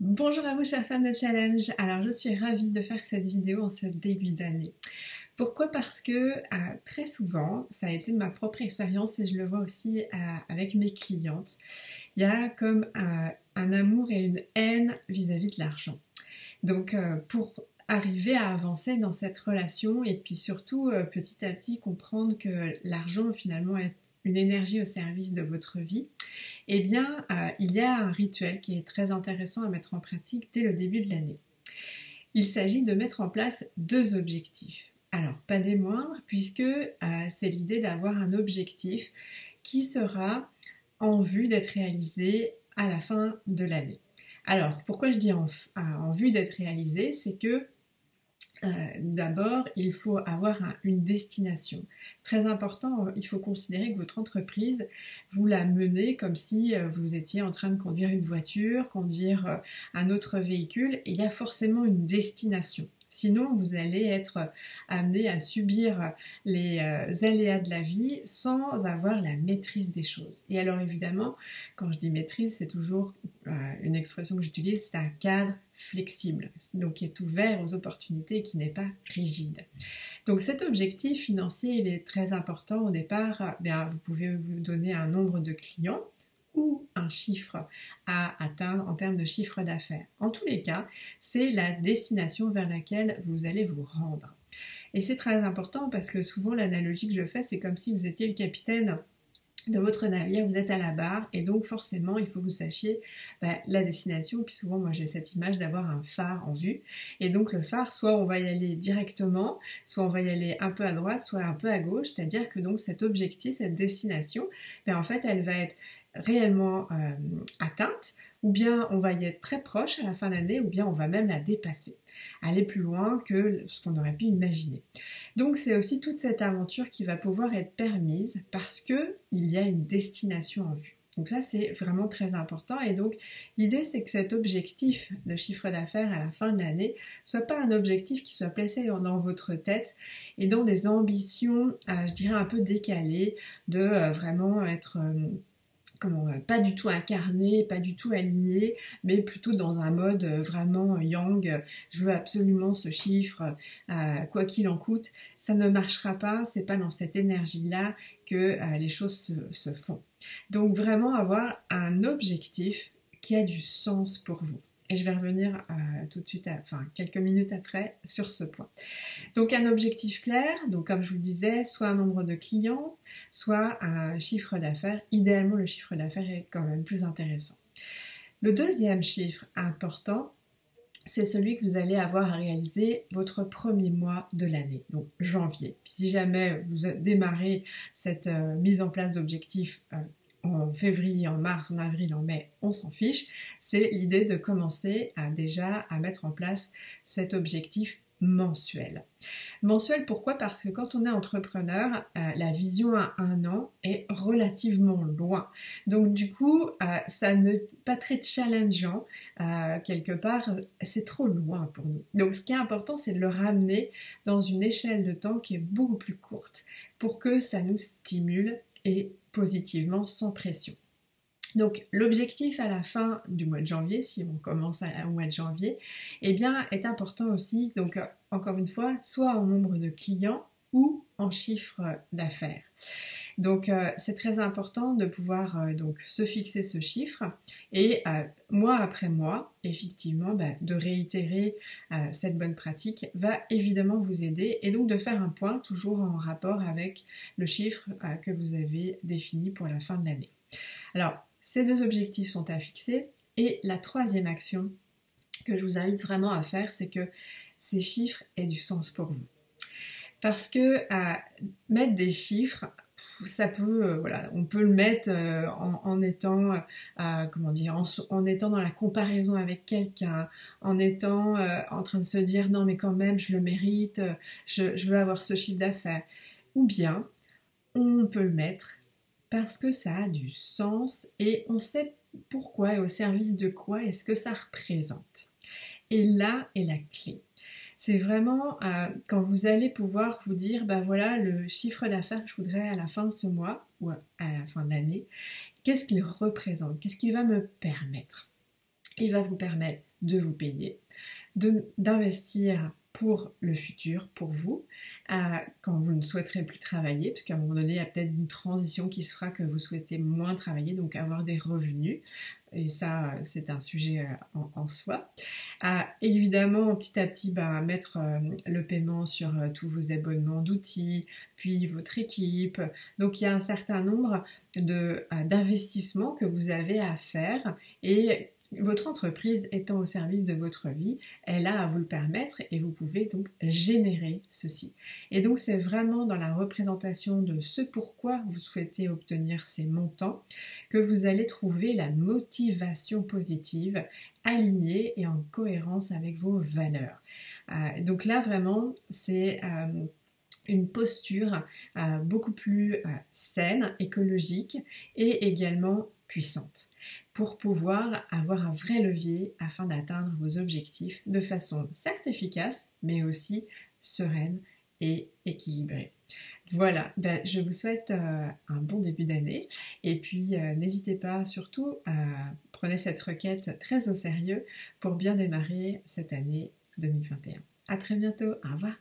Bonjour à vous chers fans de challenge, alors je suis ravie de faire cette vidéo en ce début d'année. Pourquoi? Parce que très souvent, ça a été ma propre expérience et je le vois aussi avec mes clientes, il y a comme un amour et une haine vis-à-vis de l'argent. Donc pour arriver à avancer dans cette relation et puis surtout petit à petit comprendre que l'argent finalement est une énergie au service de votre vie, eh bien, il y a un rituel qui est très intéressant à mettre en pratique dès le début de l'année. Il s'agit de mettre en place deux objectifs. Alors, pas des moindres, puisque c'est l'idée d'avoir un objectif qui sera en vue d'être réalisé à la fin de l'année. Alors, pourquoi je dis en vue d'être réalisé? C'est que d'abord, il faut avoir une destination. Très important, il faut considérer que votre entreprise, vous la menez comme si vous étiez en train de conduire une voiture, conduire un autre véhicule, et il y a forcément une destination. Sinon, vous allez être amené à subir les aléas de la vie sans avoir la maîtrise des choses. Et alors évidemment, quand je dis maîtrise, c'est toujours une expression que j'utilise, c'est un cadre flexible, donc qui est ouvert aux opportunités et qui n'est pas rigide. Donc cet objectif financier, il est très important au départ. Bien, vous pouvez vous donner un nombre de clients ou un chiffre à atteindre en termes de chiffre d'affaires. En tous les cas, c'est la destination vers laquelle vous allez vous rendre. Et c'est très important parce que souvent l'analogie que je fais, c'est comme si vous étiez le capitaine de votre navire, vous êtes à la barre et donc forcément il faut que vous sachiez la destination. Puis souvent moi j'ai cette image d'avoir un phare en vue et donc le phare, soit on va y aller directement, soit on va y aller un peu à droite, soit un peu à gauche, c'est-à-dire que donc cet objectif, cette destination, en fait elle va être réellement atteinte, ou bien on va y être très proche à la fin de l'année, ou bien on va même la dépasser, aller plus loin que ce qu'on aurait pu imaginer. Donc c'est aussi toute cette aventure qui va pouvoir être permise parce que il y a une destination en vue. Donc ça c'est vraiment très important et donc l'idée c'est que cet objectif de chiffre d'affaires à la fin de l'année soit pas un objectif qui soit placé dans votre tête et dans des ambitions, je dirais un peu décalées, de vraiment être pas du tout incarné, pas du tout aligné, mais plutôt dans un mode vraiment yang, je veux absolument ce chiffre, quoi qu'il en coûte. Ça ne marchera pas, c'est pas dans cette énergie-là que les choses se font. Donc vraiment avoir un objectif qui a du sens pour vous. Et je vais revenir tout de suite, quelques minutes après, sur ce point. Donc un objectif clair, donc comme je vous le disais, soit un nombre de clients, soit un chiffre d'affaires. Idéalement, le chiffre d'affaires est quand même plus intéressant. Le deuxième chiffre important, c'est celui que vous allez avoir à réaliser votre premier mois de l'année, donc janvier. Puis si jamais vous démarrez cette mise en place d'objectifs en février, en mars, en avril, en mai, on s'en fiche. C'est l'idée de commencer déjà à mettre en place cet objectif mensuel. Mensuel, pourquoi? Parce que quand on est entrepreneur, la vision à un an est relativement loin. Donc du coup, ça n'est pas très challengeant. Quelque part, c'est trop loin pour nous. Donc ce qui est important, c'est de le ramener dans une échelle de temps qui est beaucoup plus courte pour que ça nous stimule et positivement sans pression. Donc l'objectif à la fin du mois de janvier, si on commence au mois de janvier, est important aussi, donc encore une fois, soit en nombre de clients ou en chiffre d'affaires. Donc c'est très important de pouvoir donc se fixer ce chiffre et mois après mois, effectivement, de réitérer cette bonne pratique va évidemment vous aider et donc de faire un point toujours en rapport avec le chiffre que vous avez défini pour la fin de l'année. Alors, ces deux objectifs sont à fixer et la troisième action que je vous invite vraiment à faire, c'est que ces chiffres aient du sens pour vous. Parce que mettre des chiffres, ça peut, on peut le mettre en étant, en étant dans la comparaison avec quelqu'un, en étant en train de se dire non mais quand même je le mérite, je veux avoir ce chiffre d'affaires. Ou bien, on peut le mettre parce que ça a du sens et on sait pourquoi et au service de quoi est-ce que ça représente. Et là est la clé. C'est vraiment quand vous allez pouvoir vous dire, voilà le chiffre d'affaires que je voudrais à la fin de ce mois ou à la fin de l'année, qu'est-ce qu'il représente, qu'est-ce qu'il va me permettre. Il va vous permettre de vous payer, d'investir pour le futur, pour vous, quand vous ne souhaiterez plus travailler, parce qu'à un moment donné, il y a peut-être une transition qui se fera que vous souhaitez moins travailler, donc avoir des revenus. Et ça, c'est un sujet en soi. Évidemment, petit à petit, mettre le paiement sur tous vos abonnements d'outils, puis votre équipe. Donc, il y a un certain nombre d'investissements que vous avez à faire et votre entreprise étant au service de votre vie, elle a à vous le permettre et vous pouvez donc générer ceci. Et donc c'est vraiment dans la représentation de ce pourquoi vous souhaitez obtenir ces montants que vous allez trouver la motivation positive alignée et en cohérence avec vos valeurs. Donc là vraiment c'est une posture beaucoup plus saine, écologique et également puissante pour pouvoir avoir un vrai levier afin d'atteindre vos objectifs de façon certes mais aussi sereine et équilibrée. Voilà, je vous souhaite un bon début d'année et puis n'hésitez pas surtout, prenez cette requête très au sérieux pour bien démarrer cette année 2021. À très bientôt, au revoir.